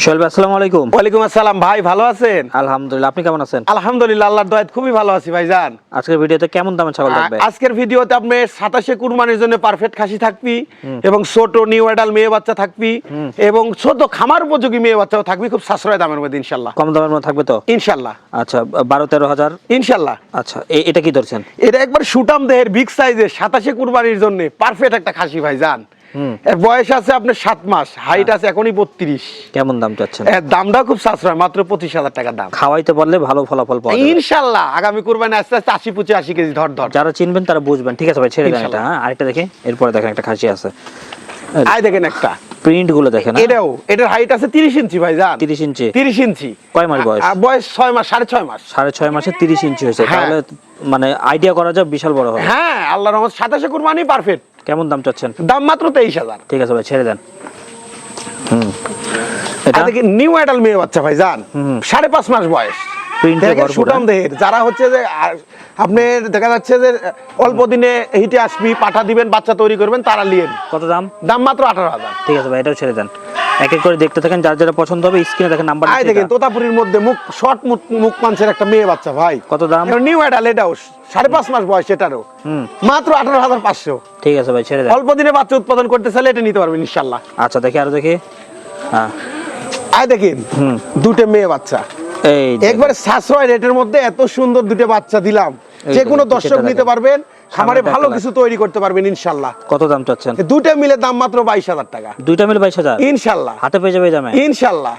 সোহেল ভাই আসসালামু আলাইকুম। ওয়ালাইকুম আসসালাম ভাই, ভালো আছেন? আলহামদুলিল্লাহ, আপনি কেমন আছেন? আলহামদুলিল্লাহ, আল্লাহর দয়ায় খুবই ভালো আছি ভাইজান। আজকের ভিডিওতে কেমন দামের ছাগল থাকবে? আজকের ভিডিওতে আপনি 27 কুরবানির জন্য পারফেক্ট খাসি থাকবি এবং ছোট নিউ অ্যাডাল মেয়ে বাচ্চা থাকবি এবং ছোট খামার উপযোগী মেয়ে বাচ্চাও থাকবি খুব সাশ্রয় দামের মধ্যে ইনশাআল্লাহ। কম দামের মধ্যে থাকবে তো ইনশাআল্লাহ। আচ্ছা, 12-13 হাজার ইনশাআল্লাহ। আচ্ছা, এটা কি ধরছেন? এটা একবার সুটাম দেহের বিগ সাইজের 27 কুরবানির জন্য পারফেক্ট একটা খাসি ভাইজান। এর বয়স আছে আপনার 7 মাস, হাইট আছে এখনই 32। কেমন দাম চাচ্ছেন? এর দামটা খুব সাশ্রয়, মাত্র 25,000 টাকা দাম। খাওয়াইতে পারলে ভালো ফলাফল পাওয়া যাবে ইনশাআল্লাহ। আগামী কুরবানি আস্তে আস্তে 80-85 কেজি ধর। যারা চিনবেন তারা বুঝবেন। ঠিক আছে ভাই, ছেড়ে দেন এটা। ইনশাআল্লাহ। হ্যাঁ, আরেকটা দেখি, এরপরে দেখেন একটা খাসি আছে। আয় দেখেন একটা প্রিন্ট গুলো দেখেন। এটার হাইট আছে 30 ইঞ্চি ভাইজান। 30 ইঞ্চি। 30 ইঞ্চি। কয় মাস বয়স? বয়স 6 মাস, 6.5 মাস। 6.5 মাসে 30 ইঞ্চি হয়েছে। হ্যাঁ। তাহলে মানে আইডিয়া করা যায় বিশাল বড় হবে। হ্যাঁ, আল্লাহর রহমত 27 কুরবানি পারফেক্ট। কেমন দাম চাচ্ছেন? দাম মাত্র 23,000। ঠিক আছে ভাই, ছেড়ে দেন। এটা আর দেখি নিউ অ্যাডাল মেয়ে বাচ্চা ভাইজান, 5.5 মাস বয়স। প্রিন্টে দেখেন ভরপুর। সুটাম দেহের, যারা হচ্ছে যে আপনি দেখা যাচ্ছে যে অল্প দিনে হিটে আসবি, পাঠা দিবেন, বাচ্চা তৈরি করবেন, তারা লিয়েন। কত দাম? দাম মাত্র 18,000। ঠিক আছে ভাই, এটাও ছেড়ে দেন। এক এক করে দেখতে থাকেন, যার যেটা পছন্দ হবে স্ক্রিনে দেখেন নাম্বার। আয় দেখেন তোতাপুরীর মধ্যে মুখ পাঞ্চের একটা মেয়ে বাচ্চা ভাই। কত দাম? নিউ অ্যাডাল, এটাও 5.5 মাস বয়স, এটারও মাত্র 18,500। ঠিক আছে ভাই, ছেড়ে দেন। অল্প দিনে বাচ্চা উৎপাদন করতে চাইলে এটা নিতে পারবেন ইনশাআল্লাহ। আচ্ছা, দেখি আরো দেখি। হ্যাঁ, আয় দেখেন দুটো মেয়ে বাচ্চা, এই একবারে সাশ্রয় রেটের মধ্যে এত সুন্দর দুটো বাচ্চা দিলাম, যে কোনো দর্শক নিতে পারবেন, খামারে ভালো কিছু তৈরি করতে পারবেন ইনশাআল্লাহ। কত দাম চাচ্ছেন? দুটো মিলে দাম মাত্র 22,000 টাকা। দুইটা মিলে 22,000 ইনশাআল্লাহ। হাতে পেয়ে যাবে এই দামে? ইনশাআল্লাহ।